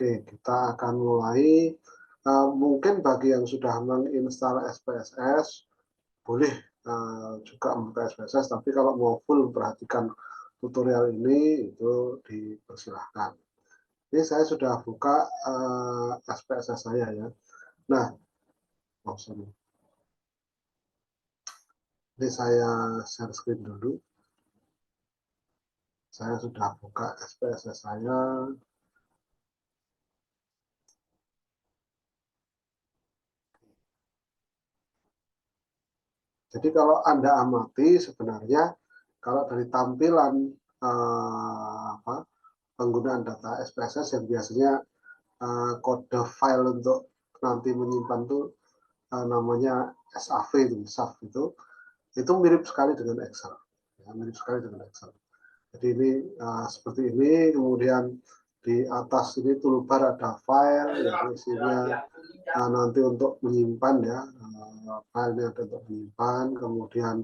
Oke, kita akan mulai. Mungkin bagi yang sudah menginstal SPSS, boleh juga membuka SPSS, tapi kalau mau full perhatikan tutorial ini, itu dipersilahkan. Ini saya sudah buka SPSS saya ya. Nah, ini saya share screen dulu. Saya sudah buka SPSS saya. Jadi kalau Anda amati sebenarnya kalau dari tampilan penggunaan data SPSS yang biasanya kode file untuk nanti menyimpan itu namanya SAV itu mirip sekali dengan Excel, ya, mirip sekali dengan Excel. Jadi ini seperti ini, kemudian di atas ini toolbar ada file yang isinya nanti untuk menyimpan ya, filenya ada untuk menyimpan, kemudian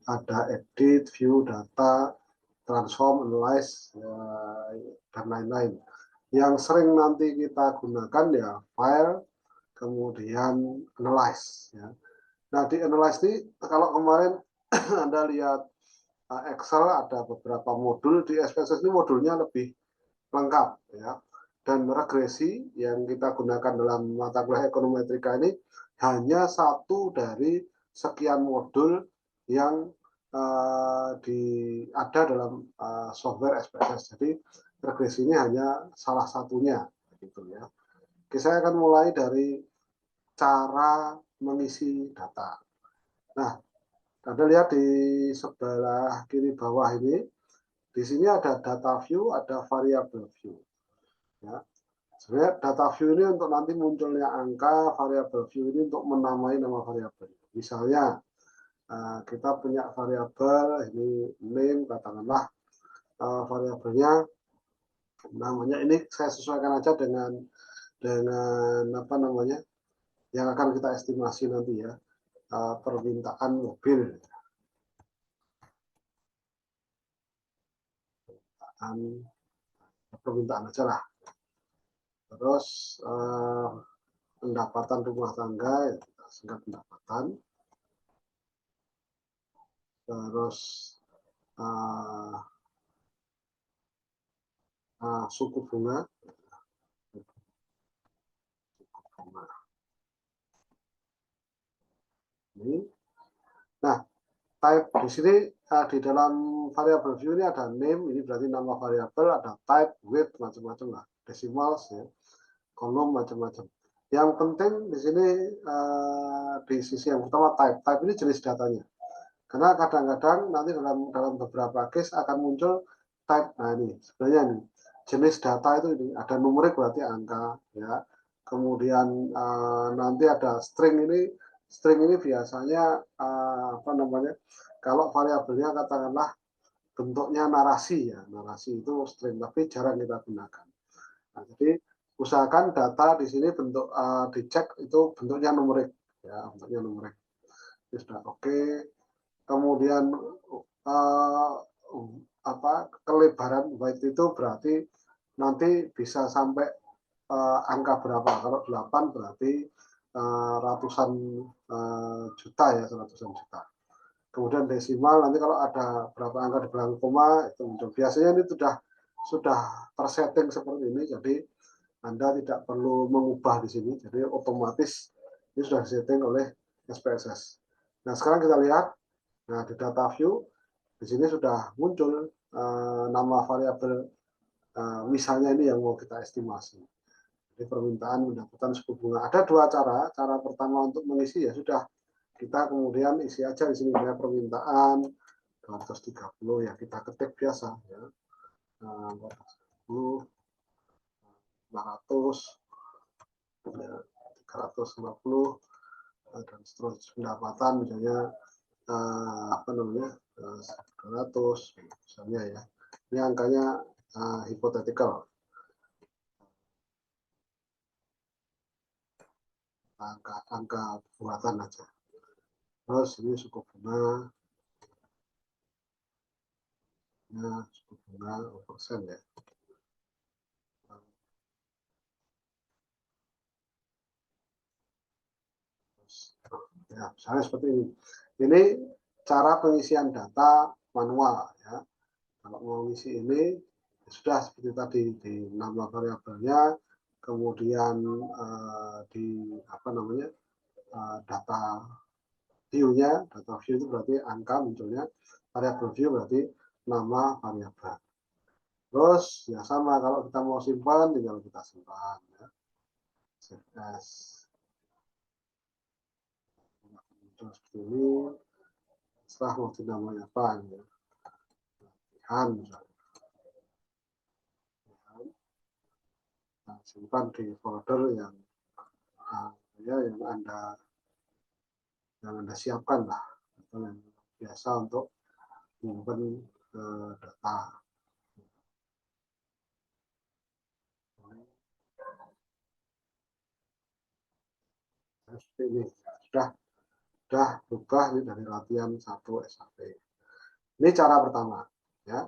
ada edit, view, data, transform, analyze, dan lain-lain. Yang sering nanti kita gunakan ya file, kemudian analyze. Ya. Nah di analyze ini kalau kemarin Anda lihat Excel ada beberapa modul, di SPSS ini modulnya lebih lengkap ya. Dan regresi yang kita gunakan dalam mata kuliah ekonometrika ini hanya satu dari sekian modul yang ada dalam software SPSS. Jadi regresi ini hanya salah satunya, gitu ya. Oke, saya akan mulai dari cara mengisi data. Nah, Anda lihat di sebelah kiri bawah ini, di sini ada data view, ada variable view. Ya. Sebenarnya data view ini untuk nanti munculnya angka, variable view ini untuk menamai nama variabel. Misalnya kita punya variabel ini name, katakanlah variabelnya namanya ini saya sesuaikan aja dengan apa namanya yang akan kita estimasi nanti ya, permintaan mobil, permintaan aja lah. Terus pendapatan rumah tangga, ya kita singkat pendapatan. Terus suku bunga. Ini. Nah, type di sini di dalam variable view ini ada name, ini berarti nama variabel, ada type, width, macam-macam lah, decimals, ya, kolom macam-macam. Yang penting di sini di sisi yang pertama type ini jenis datanya. Karena kadang-kadang nanti dalam beberapa case akan muncul type. Nah ini sebenarnya ini jenis data itu ini ada numerik berarti angka ya. Kemudian nanti ada string ini biasanya apa namanya? Kalau variabelnya katakanlah bentuknya narasi ya, narasi itu string tapi jarang kita gunakan. Nah, jadi usahakan data di sini bentuk dicek itu bentuknya numerik ya, bentuknya numerik. Ini sudah oke. Kemudian kelebaran width itu berarti nanti bisa sampai angka berapa. Kalau 8 berarti ratusan juta ya, ratusan juta. Kemudian desimal nanti kalau ada berapa angka di belakang koma itu muncul. Biasanya ini sudah tersetting seperti ini, jadi Anda tidak perlu mengubah di sini. Jadi otomatis ini sudah disetting oleh SPSS. Nah sekarang kita lihat. Nah, di data view, di sini sudah muncul nama variabel, misalnya ini yang mau kita estimasi. Jadi permintaan pendapatan suku bunga. Ada dua cara. Cara pertama untuk mengisi ya sudah, kita kemudian isi aja di sini ya permintaan 230 ya kita ketik biasa ya. 410, 500, 350 dan seterusnya. Pendapatan misalnya apa namanya 200 misalnya ya, ini angkanya hipotetikal, angka buatan aja. Terus ini suku bunga, suku bunga persen ya, Ya, misalnya seperti ini. Ini cara pengisian data manual ya. Kalau mau ngisi ini ya sudah seperti tadi di nama variabelnya, kemudian di apa namanya data view-nya, data view itu berarti angka munculnya, variabel view berarti nama variabel. Terus ya sama kalau kita mau simpan tinggal kita simpan ya. Save as. Muncul seperti ini. Setelah mau dinamai apa ya. Latihan misalnya. Nah, simpan di folder yang ya yang anda siapkan lah atau yang biasa untuk menyimpan data. Seperti ini sudah berubah ini dari latihan 1 SAP. Ini cara pertama ya.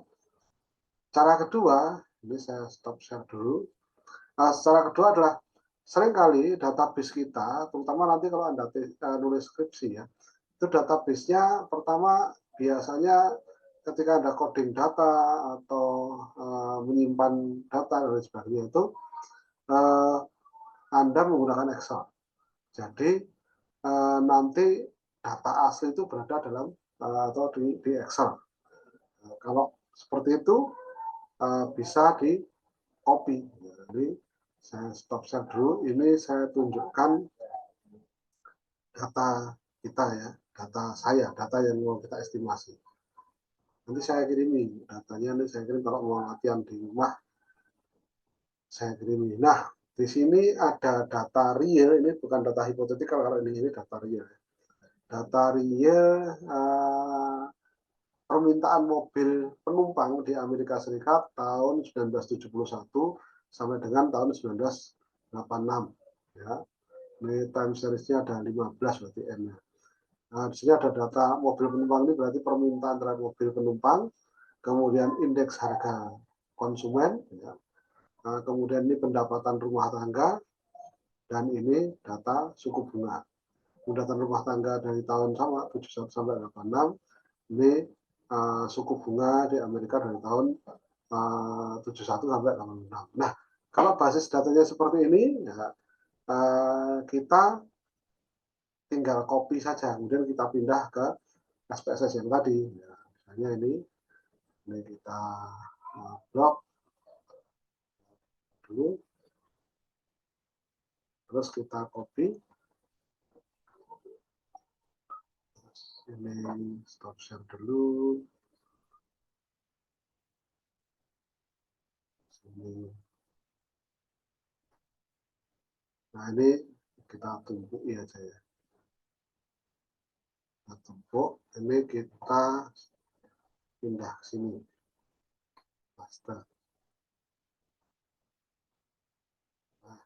Cara kedua, ini saya stop share dulu. Cara kedua adalah seringkali database kita, terutama nanti kalau Anda nulis skripsi ya, itu database-nya pertama biasanya ketika Anda coding data atau menyimpan data dan lain sebagainya itu Anda menggunakan Excel. Jadi nanti data asli itu berada dalam atau di Excel. Kalau seperti itu bisa di copy. Jadi saya stop share dulu. Ini saya tunjukkan data kita ya, data yang mau kita estimasi. Nanti saya kirimi datanya, nanti saya kirim kalau mau latihan di rumah, saya kirimi. Nah, di sini ada data real, ini bukan data hipotetikal, kalau ini data real. Data real permintaan mobil penumpang di Amerika Serikat tahun 1971 sampai dengan tahun 1986 ya. Ini time series-nya ada 15 berarti N-nya. Nah, di sini ada data mobil penumpang, ini berarti permintaan terhadap mobil penumpang, kemudian indeks harga konsumen ya. Nah, kemudian ini pendapatan rumah tangga, dan ini data suku bunga. Pendapatan rumah tangga dari tahun sama 71 sampai 86, ini suku bunga di Amerika dari tahun 71 sampai 86. Nah, kalau basis datanya seperti ini, ya, kita tinggal copy saja, kemudian kita pindah ke SPSS yang tadi. Ya, misalnya ini kita blok dulu, terus kita copy. Ini stop share dulu. Sini. Nah, ini kita tumpuk ya saya. Kita tumpuk, ini kita pindah ke sini. Master. Nah,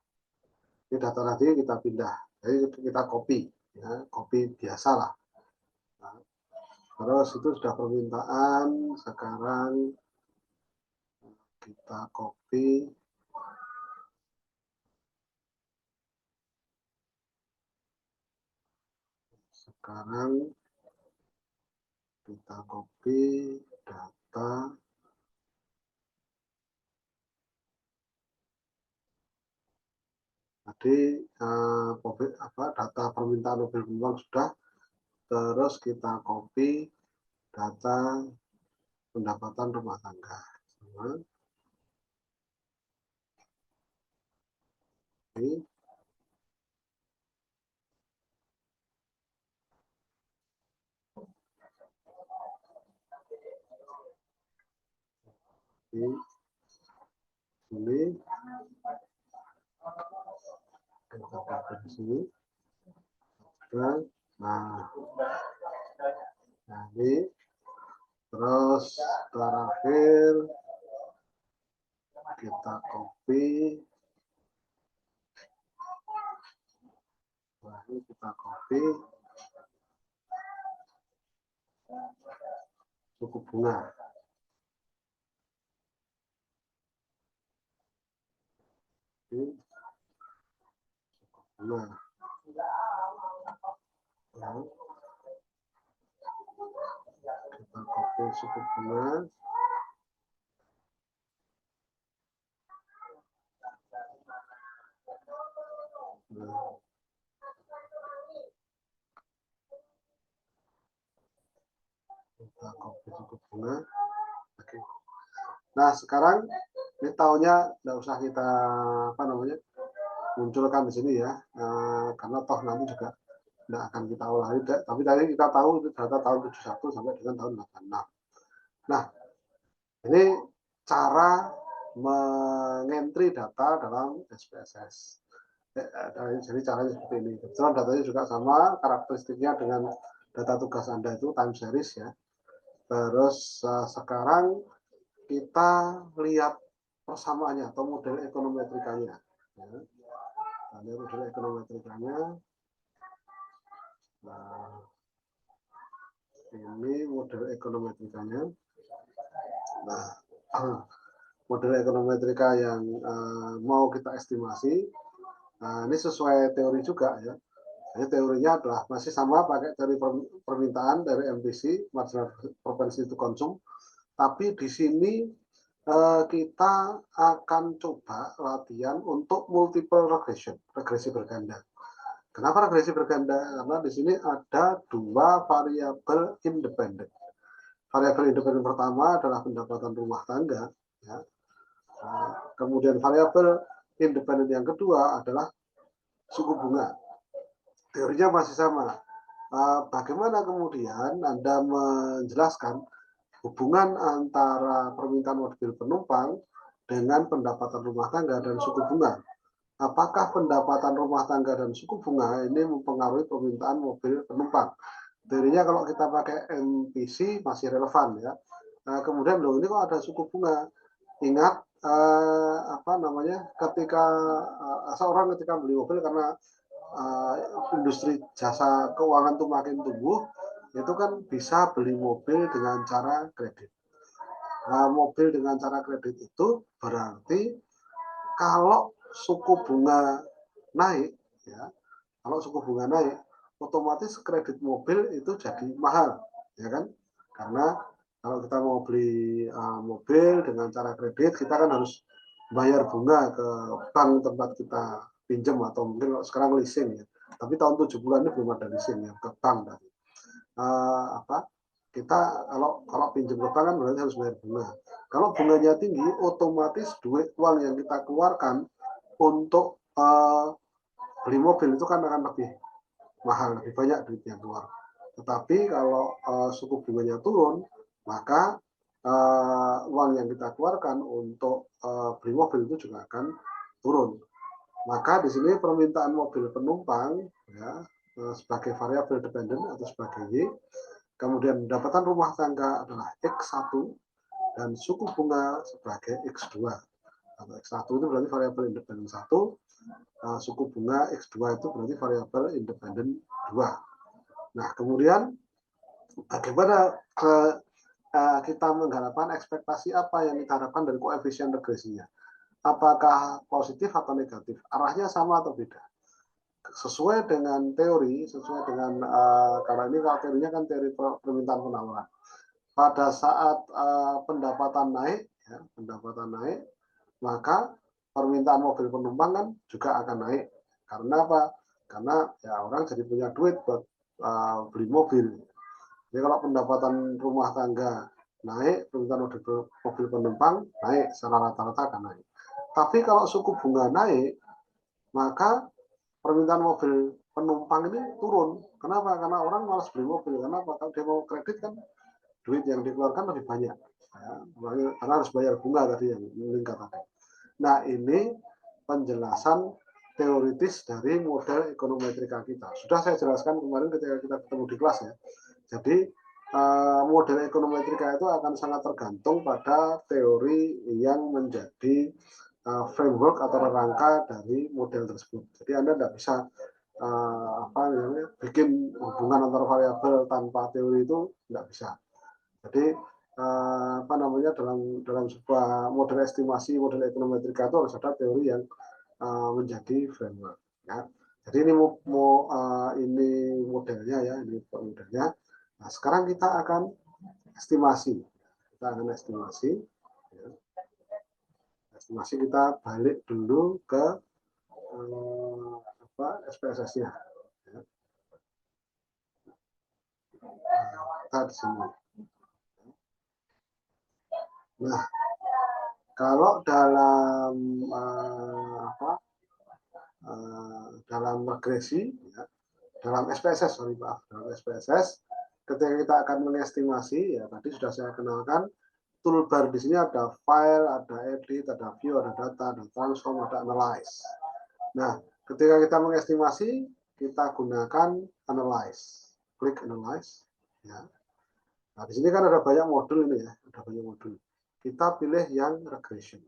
ini data tadi kita pindah. Jadi kita copy, ya, copy biasa lah. Nah, terus itu sudah permintaan, sekarang kita copy. Sekarang kita copy data tadi data permintaan mobil penumpang sudah, terus kita copy data pendapatan rumah tangga. Ini kita pakai di sini. Nah, ini terus terakhir kita copy. Nah, ini kita copy suku bunga. Ini suku bunga. Ya, kita copy suku bunga. Nah, kita copy suku bunga. Oke. Nah, sekarang ini tahunnya nggak usah kita apa namanya munculkan di sini ya, karena toh nanti juga nggak akan kita ulangi. Tapi tadi kita tahu itu data tahun 71 sampai dengan tahun 86. Nah, ini cara mengentry data dalam SPSS. Jadi caranya seperti ini. Kebetulan datanya juga sama, karakteristiknya dengan data tugas Anda itu time series ya. Terus sekarang kita lihat persamaannya atau model ekonometrikanya. Ya. Ada model ekonometrikanya. Nah, ini model ekonometrikanya. Nah, model ekonometrika yang mau kita estimasi, ini sesuai teori juga ya. Jadi teorinya adalah masih sama pakai teori permintaan dari MPC, marginal propensity to consume. Tapi di sini kita akan coba latihan untuk multiple regression, regresi berganda. Kenapa regresi berganda? Karena di sini ada dua variabel independen. Variabel independen pertama adalah pendapatan rumah tangga, ya. Kemudian variabel independen yang kedua adalah suku bunga. Teorinya masih sama. Bagaimana kemudian Anda menjelaskan hubungan antara permintaan mobil penumpang dengan pendapatan rumah tangga dan suku bunga? Apakah pendapatan rumah tangga dan suku bunga ini mempengaruhi permintaan mobil penumpang? Teorinya kalau kita pakai MPC masih relevan ya. Kemudian loh ini kok ada suku bunga? Ingat apa namanya ketika seorang ketika beli mobil karena industri jasa keuangan itu makin tumbuh, itu kan bisa beli mobil dengan cara kredit. Mobil dengan cara kredit itu berarti kalau suku bunga naik, ya, kalau suku bunga naik, otomatis kredit mobil itu jadi mahal, ya kan? Karena kalau kita mau beli mobil dengan cara kredit, kita kan harus bayar bunga ke bank tempat kita pinjam atau mungkin sekarang leasing ya. Tapi tahun 70-an ini belum ada leasing ya ke bank tadi. Apa? Kita kalau pinjam ke bank kan berarti harus bayar bunga. Kalau bunganya tinggi, otomatis duit uang yang kita keluarkan untuk beli mobil itu kan akan lebih mahal, lebih banyak duit yang keluar. Tetapi kalau suku bunganya turun, maka uang yang kita keluarkan untuk beli mobil itu juga akan turun. Maka di sini permintaan mobil penumpang ya sebagai variabel dependen atau sebagai Y, kemudian pendapatan rumah tangga adalah X1 dan suku bunga sebagai X2. Atau X1 itu berarti variabel independen 1, suku bunga X2 itu berarti variabel independen 2. Nah, kemudian bagaimana kita mengharapkan ekspektasi apa yang kita harapkan dari koefisien regresinya? Apakah positif atau negatif? Arahnya sama atau beda? Sesuai dengan teori, sesuai dengan karena ini kalau teorinya kan teori permintaan penawaran. Pada saat pendapatan naik, ya, pendapatan naik, maka permintaan mobil penumpang kan juga akan naik. Karena apa? Karena ya orang jadi punya duit buat beli mobil. Jadi kalau pendapatan rumah tangga naik, permintaan mobil penumpang naik, secara rata-rata akan naik. Tapi kalau suku bunga naik, maka permintaan mobil penumpang ini turun. Kenapa? Karena orang malas beli mobil. Kenapa? Kalau dia mau kredit kan duit yang dikeluarkan lebih banyak. Ya, karena harus bayar bunga tadi yang meningkat tadi. Nah, ini penjelasan teoritis dari model ekonometrika kita. Sudah saya jelaskan kemarin ketika kita ketemu di kelas ya. Jadi model ekonometrika itu akan sangat tergantung pada teori yang menjadi framework atau rangka dari model tersebut. Jadi Anda tidak bisa apa namanya bikin hubungan antara variabel tanpa teori itu tidak bisa. Jadi apa namanya dalam sebuah model estimasi model ekonometrika itu harus ada teori yang menjadi framework. Ya. Jadi ini modelnya ya, ini modelnya. Nah, sekarang kita akan estimasi. Kita akan estimasi. Ya. Estimasi kita balik dulu ke SPSS-nya. Ya. Kita di sini. Nah, kalau dalam dalam regresi, ya, dalam SPSS, sorry maaf, dalam SPSS, ketika kita akan mengestimasi, ya tadi sudah saya kenalkan, toolbar di sini ada file, ada edit, ada view, ada data, ada transform, ada analyze. Nah, ketika kita mengestimasi, kita gunakan analyze. Klik analyze. Ya. Nah, di sini kan ada banyak modul ini ya, ada banyak modul. Kita pilih yang regression.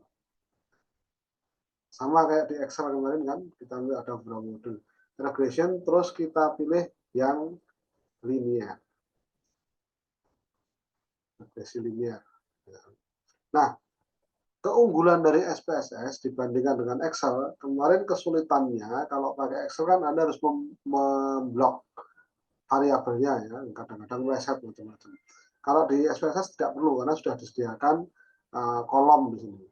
Sama kayak di Excel kemarin kan, kita ada beberapa modul. Regression, terus kita pilih yang linear. Regresi linear. Nah, keunggulan dari SPSS dibandingkan dengan Excel, kemarin kesulitannya kalau pakai Excel kan Anda harus memblok variabelnya ya, kadang-kadang meleset macam-macam. Kalau di SPSS tidak perlu karena sudah disediakan kolom di sini.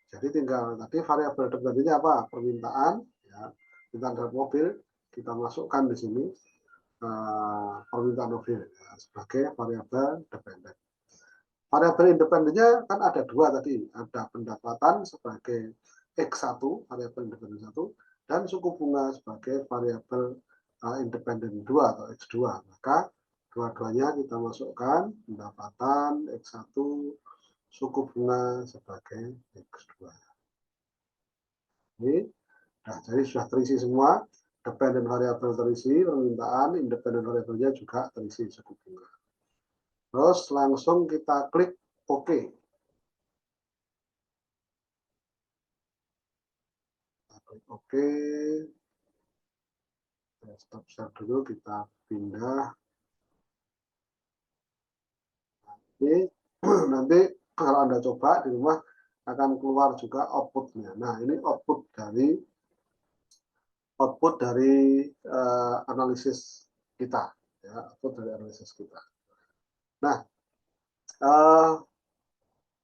Jadi tinggal tadi variabel dependensinya apa? Permintaan, ya, permintaan dari mobil kita masukkan di sini permintaan mobil ya, sebagai variabel dependen. Variabel independennya kan ada dua tadi, ada pendapatan sebagai X1, variabel independen 1, dan suku bunga sebagai variabel independen 2 atau X2. Maka dua-duanya kita masukkan pendapatan X1, suku bunga sebagai X2. Ini nah, jadi sudah terisi semua, dependen variabel terisi, permintaan, independen variabelnya juga terisi suku bunga. Terus langsung kita klik OK. Oke, stop share dulu, kita pindah. Ini nanti kalau Anda coba di rumah akan keluar juga outputnya. Nah, ini output dari analisis kita, ya, output dari analisis kita. Nah,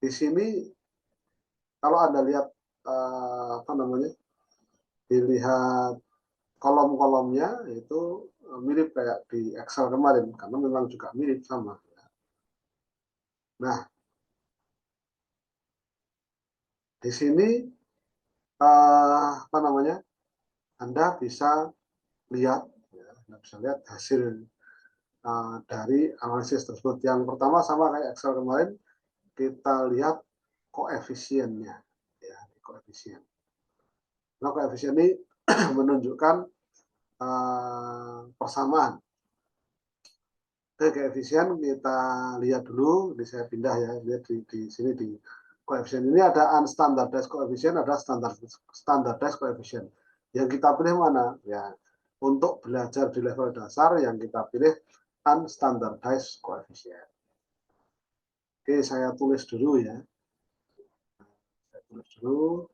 di sini kalau Anda lihat dilihat kolom-kolomnya itu mirip kayak di Excel kemarin karena memang juga mirip sama. Nah, di sini Anda bisa lihat, ya, Anda bisa lihat hasil dari analisis tersebut. Yang pertama sama kayak Excel kemarin, kita lihat koefisiennya, ya, koefisien. Nah, koefisien ini menunjukkan persamaan. Oke, koefisien kita lihat dulu, ini saya pindah ya, lihat di sini di koefisien ini ada unstandardized koefisien, ada standardized koefisien. Yang kita pilih mana? Ya, untuk belajar di level dasar yang kita pilih unstandardized koefisien. Oke, saya tulis dulu ya. Saya tulis dulu.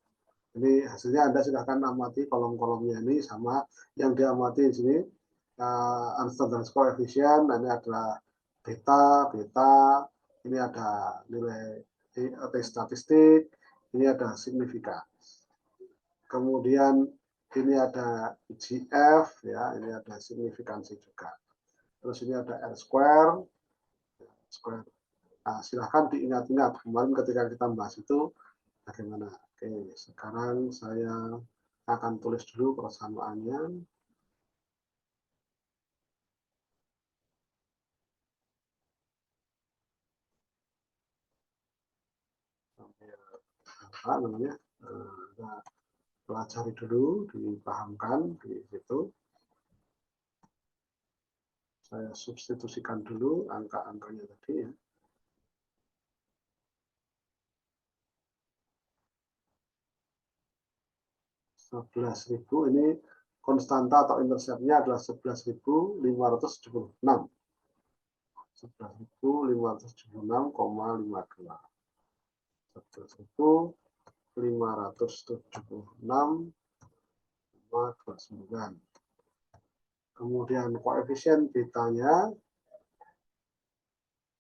Ini hasilnya Anda silahkan amati kolom-kolomnya ini sama yang diamati di sini. Unstandardized coefficient, ini adalah beta, ini ada nilai T statistik, ini ada signifikan. Kemudian ini ada GF, ya, ini ada signifikansi juga. Terus ini ada R square. Nah, silahkan diingat-ingat kemarin ketika kita bahas itu bagaimana. Oke, sekarang saya akan tulis dulu persamaannya. Apa namanya? Pelajari dulu, dipahamkan di situ. Saya substitusikan dulu angka-angkanya tadi ya. 11.000 ini konstanta atau interceptnya adalah 11.576. 11.576,52. 11.576,29. Kemudian koefisien betanya,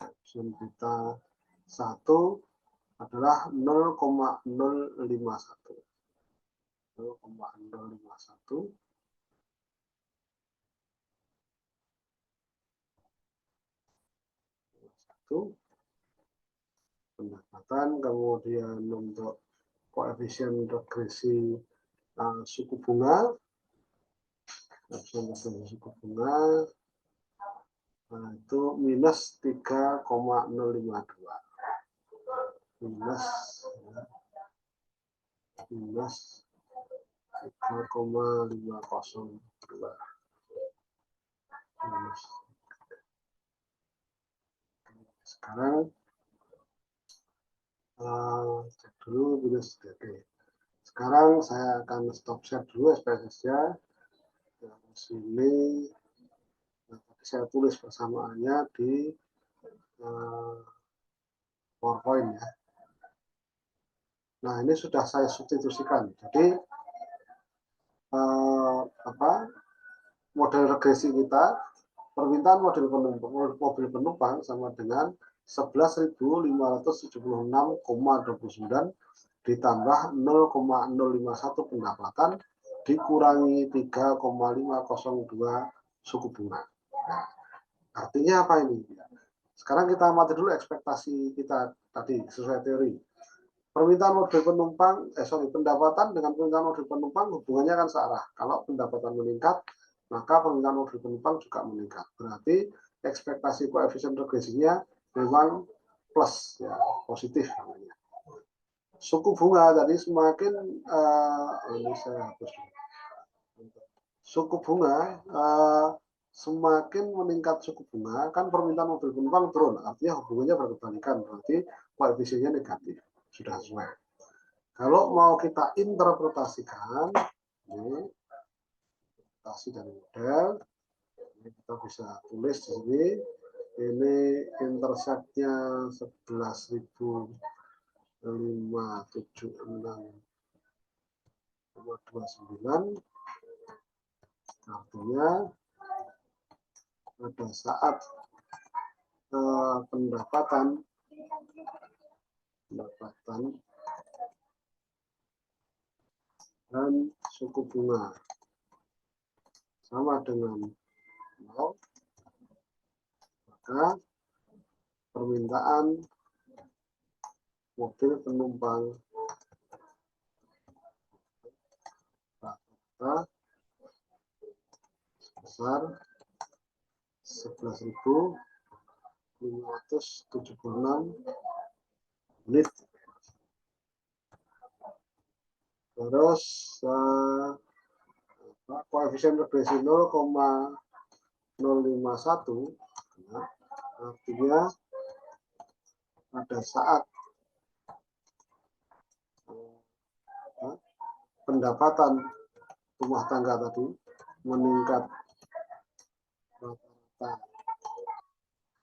koefisien beta 1 adalah 0,051. 0,051. Pendapatan, kemudian untuk koefisien regresi suku bunga, itu minus 3,052. Minus 3,502. Sekarang cek dulu minus DT. Sekarang saya akan stop share dulu SPSS-nya. Di sini saya tulis persamaannya di PowerPoint ya. Nah, ini sudah saya substitusikan. Jadi model regresi kita, permintaan mobil penumpang sama dengan 11.576,29 ditambah 0,051 pendapatan dikurangi 3,502 suku bunga. Nah, artinya apa ini? Sekarang kita amati dulu ekspektasi kita tadi sesuai teori. Permintaan mobil penumpang, pendapatan dengan permintaan mobil penumpang hubungannya kan searah. Kalau pendapatan meningkat, maka permintaan mobil penumpang juga meningkat. Berarti ekspektasi koefisien regresinya memang plus, ya, positif namanya. Suku bunga tadi semakin, ini saya hapus. Suku bunga semakin meningkat suku bunga, kan permintaan mobil penumpang turun, artinya hubungannya berkebalikan, berarti koefisiennya negatif. Sudah sesuai. Kalau mau kita interpretasikan, ini interpretasi dari model, ini kita bisa tulis di sini. Ini interseptnya 11.576,29. Artinya pada saat pendapatan dan suku bunga sama dengan 0, maka permintaan mobil penumpang rata sebesar 11.576 unit. Terus koefisien regresi 0,051, ya, artinya pada saat pendapatan rumah tangga tadi meningkat rata-rata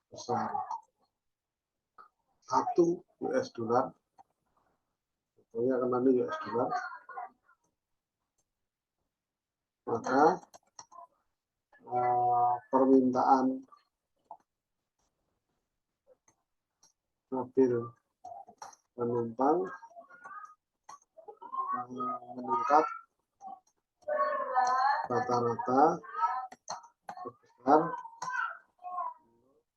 besar 1 US dollar, pokoknya karena ini US dollar, maka permintaan mobil penumpang meningkat rata-rata sebesar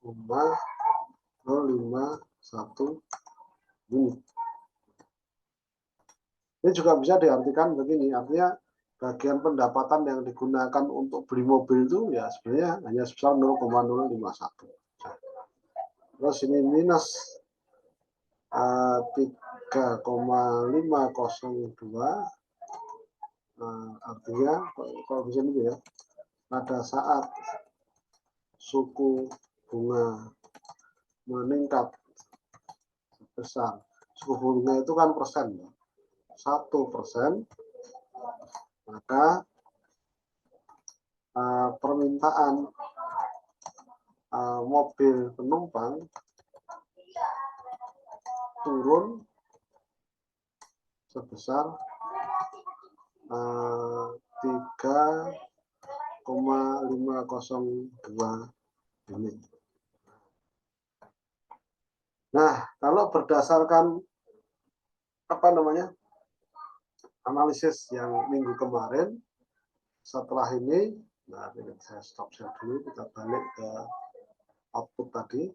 0,051 unit. Ini juga bisa diartikan begini, artinya bagian pendapatan yang digunakan untuk beli mobil itu ya sebenarnya hanya sebesar 0,051. Terus ini minus 3,502, artinya koefisien ini ya, pada saat suku bunga meningkat sebesar, suku bunga itu kan persen ya, 1%, maka permintaan mobil penumpang turun sebesar 3,502 0,502 unit. Nah, kalau berdasarkan apa namanya analisis yang minggu kemarin, setelah ini, nah ini saya stop share dulu, kita balik ke output tadi.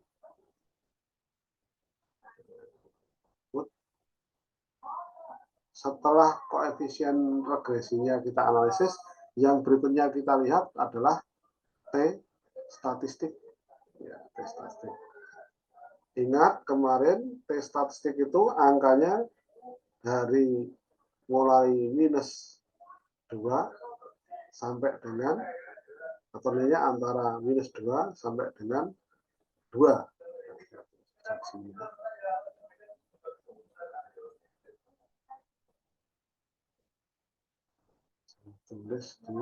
Setelah koefisien regresinya kita analisis, yang berikutnya kita lihat adalah T statistik. Ya, T statistik. Ingat kemarin T statistik itu angkanya dari mulai minus 2 sampai dengan atau nilainya antara minus 2 sampai dengan 2. Tulis di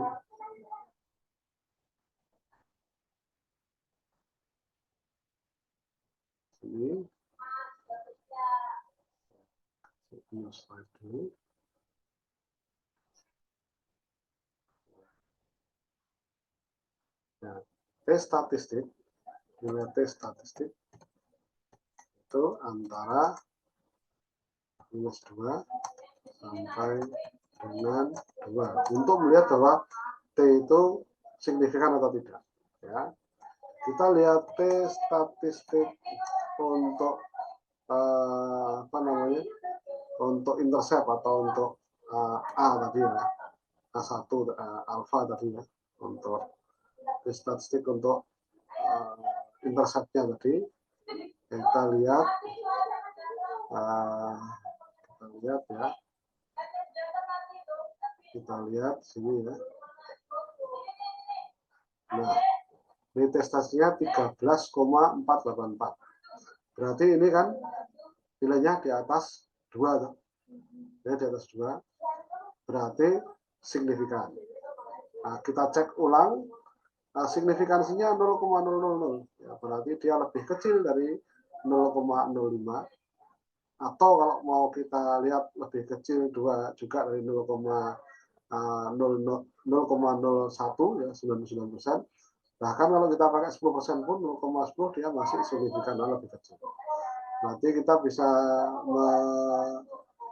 sini. Slide dulu. Nah, T statistik, nilai T statistik itu antara minus 2 sampai dengan 2 untuk melihat bahwa T itu signifikan atau tidak. Ya, kita lihat T statistik untuk apa namanya untuk intercept atau untuk A tadi ya, A1 alpha tadi ya, untuk T statistik untuk interceptnya tadi kita lihat ya, kita lihat sini ya. Nah, ini testasinya 13,484. Berarti ini kan nilainya di atas 2. Ya, di atas 2. Berarti signifikan. Nah, kita cek ulang. Signifikansinya 0,000. Ya, berarti dia lebih kecil dari 0,05. Atau kalau mau kita lihat lebih kecil juga dari 0,01 ya 99%. Bahkan kalau kita pakai 10% pun 0,10 dia masih signifikan lebih kecil. Berarti kita bisa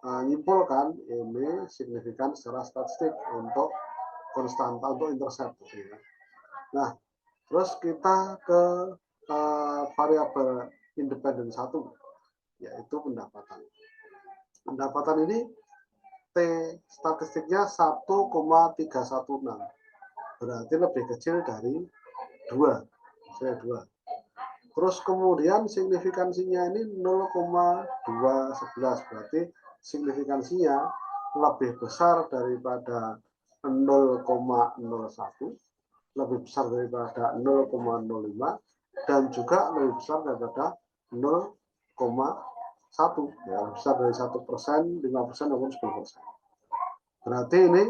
menyimpulkan ini signifikan secara statistik untuk konstanta untuk intercept. Nah, terus kita ke variabel independen 1, yaitu pendapatan. Pendapatan ini T statistiknya 1,316. Berarti lebih kecil dari 2. Terus kemudian signifikansinya ini 0,211. Berarti signifikansinya lebih besar daripada 0,01, lebih besar daripada 0,05, dan juga lebih besar daripada 0,1. Ya, besar dari 1%, 5%, maupun 10%. Berarti ini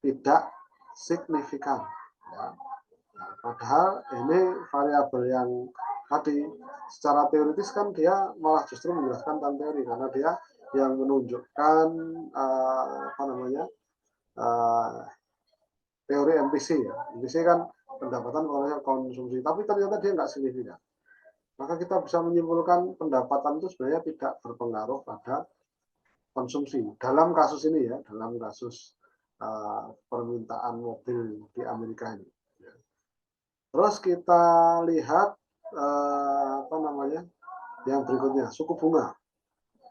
tidak signifikan. Ya. Nah, padahal ini variabel yang tadi secara teoritis kan dia malah justru menjelaskan tentang teori, karena dia yang menunjukkan apa namanya teori MPC ya. MPC kan pendapatan oleh konsumsi, tapi ternyata dia nggak signifikan. Maka kita bisa menyimpulkan pendapatan itu sebenarnya tidak berpengaruh pada konsumsi. Dalam kasus ini ya, dalam kasus permintaan mobil di Amerika ini. Terus kita lihat apa namanya yang berikutnya, suku bunga.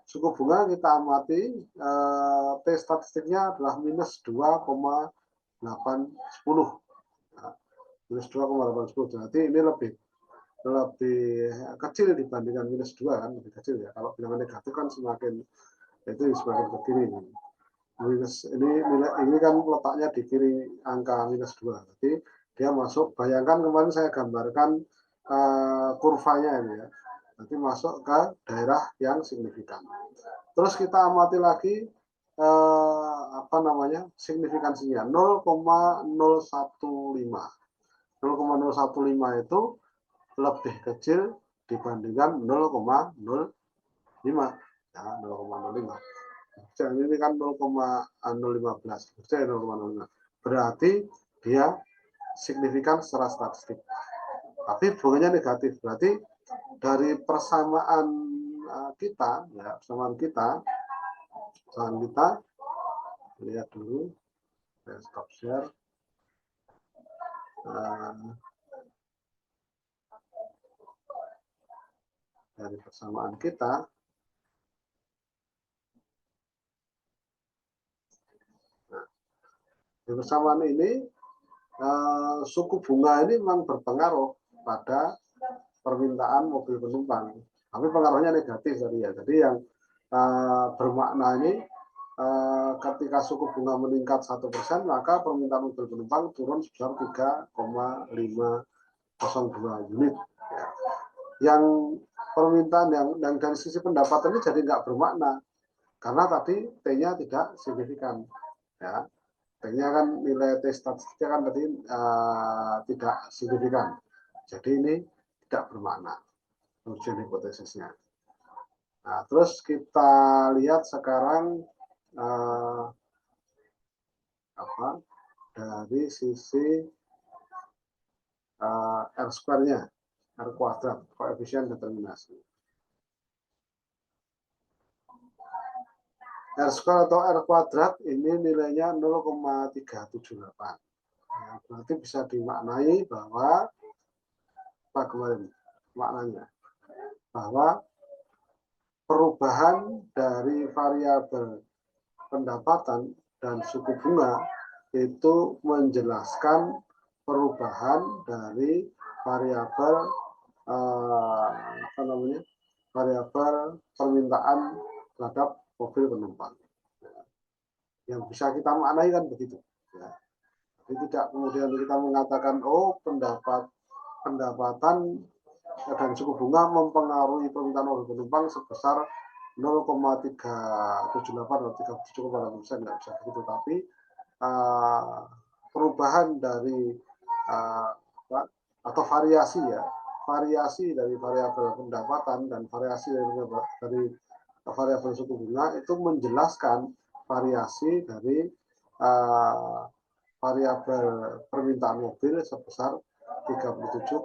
Suku bunga kita amati T statistiknya adalah minus 2,810. Nah, minus 2,810. Berarti ini lebih kecil dibandingkan minus 2 kan, lebih kecil ya. Kalau bilangan negatif kan semakin itu semakin ke kiri. Minus ini kan letaknya di kiri angka minus 2. Berarti dia masuk, bayangkan kemarin saya gambarkan kurvanya ini ya. Nanti masuk ke daerah yang signifikan. Terus kita amati lagi apa namanya signifikansinya 0,015. 0,015 itu lebih kecil dibandingkan 0,05. Ya, 0,05. Dan ini kan 0,015. 0,05. Berarti dia signifikan secara statistik. Tapi bunganya negatif, berarti dari persamaan kita, ya persamaan kita lihat dulu, saya stop share. Dari persamaan kita, di persamaan ini suku bunga ini memang berpengaruh pada permintaan mobil penumpang, tapi pengaruhnya negatif tadi ya. Jadi yang bermakna ini ketika suku bunga meningkat 1%, maka permintaan mobil penumpang turun sebesar 3,502 unit. Ya. Yang permintaan yang dari sisi pendapatan ini jadi nggak bermakna karena tadi T-nya tidak signifikan. Ya. T-nya kan nilai T statistiknya kan tadi tidak signifikan. Jadi ini tidak bermakna ujian hipotesisnya. Nah, terus kita lihat sekarang dari sisi R square-nya, R kuadrat, koefisien determinasi. R square atau R kuadrat ini nilainya 0,378. Ya, berarti bisa dimaknai bahwa apa kemarin maknanya? Bahwa perubahan dari variabel pendapatan dan suku bunga itu menjelaskan perubahan dari variabel variabel permintaan terhadap mobil penumpang. Yang bisa kita maknai kan begitu. Ya. Jadi tidak kemudian kita mengatakan pendapatan dan suku bunga mempengaruhi permintaan mobil penumpang sebesar 0,378 atau 37,8%, nggak bisa begitu. Tapi perubahan dari atau variasi dari variabel pendapatan dan variasi dari variabel suku bunga itu menjelaskan variasi dari variabel permintaan mobil sebesar 37,8%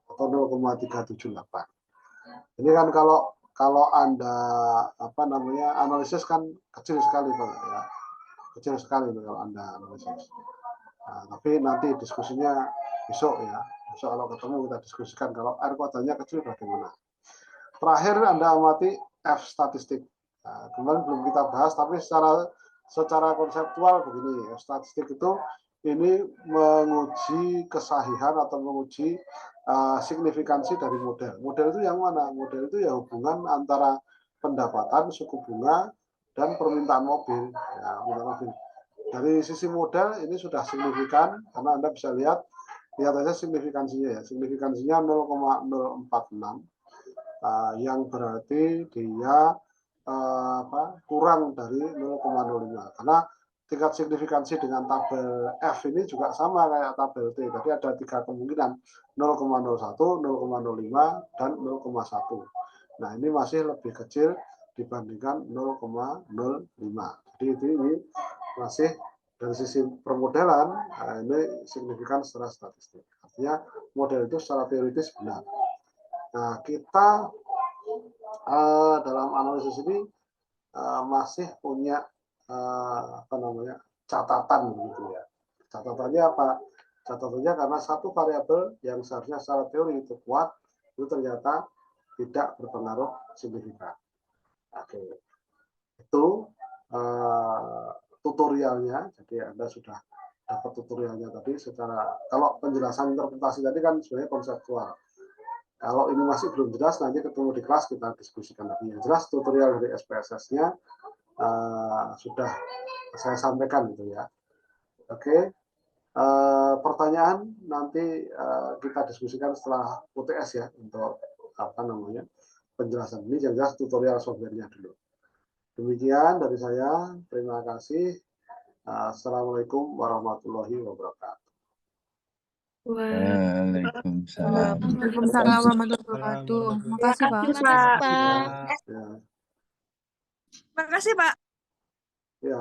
atau 0,378. Ini kan kalau Anda analisis kan kecil sekali Pak ya. Kecil sekali kalau Anda analisis. Nah, tapi nanti diskusinya besok ya. Besok kalau ketemu kita diskusikan kalau R kuadratnya kecil bagaimana. Terakhir Anda amati F statistik. Nah, kemarin belum kita bahas tapi secara konseptual begini, F statistik itu ini menguji kesahihan atau menguji signifikansi dari model. Model itu yang mana? Model itu ya hubungan antara pendapatan, suku bunga, dan permintaan mobil. Ya, mobil. Dari sisi model ini sudah signifikan karena Anda bisa lihat aja signifikansinya ya. Signifikansinya 0,046 yang berarti dia kurang dari 0,05 karena tingkat signifikansi dengan tabel F ini juga sama kayak tabel T. Tadi ada 3 kemungkinan 0,01, 0,05 dan 0,1. Nah ini masih lebih kecil dibandingkan 0,05. Jadi ini masih dari sisi permodelan ini signifikan secara statistik. Artinya model itu secara teoritis benar. Nah kita dalam analisis ini masih punya catatan gitu ya. Catatannya apa? Catatannya karena satu variabel yang seharusnya secara teori itu kuat itu ternyata tidak berpengaruh signifikan. Oke, itu tutorialnya. Jadi Anda sudah dapat tutorialnya tadi. Secara kalau penjelasan interpretasi tadi kan sebenarnya konseptual. Kalau ini masih belum jelas, nanti ketemu di kelas kita diskusikan lagi. Yang jelas tutorial dari SPSS-nya sudah saya sampaikan gitu ya. Oke, pertanyaan nanti kita diskusikan setelah UTS ya untuk penjelasan ini. Yang jelas tutorial software-nya dulu. Demikian dari saya. Terima kasih. Assalamualaikum warahmatullahi wabarakatuh. Waalaikumsalam. Waalaikumsalam warahmatullahi wabarakatuh. Makasih Pak. Terima kasih, Pak. Ya. Makasih Pak. Ya.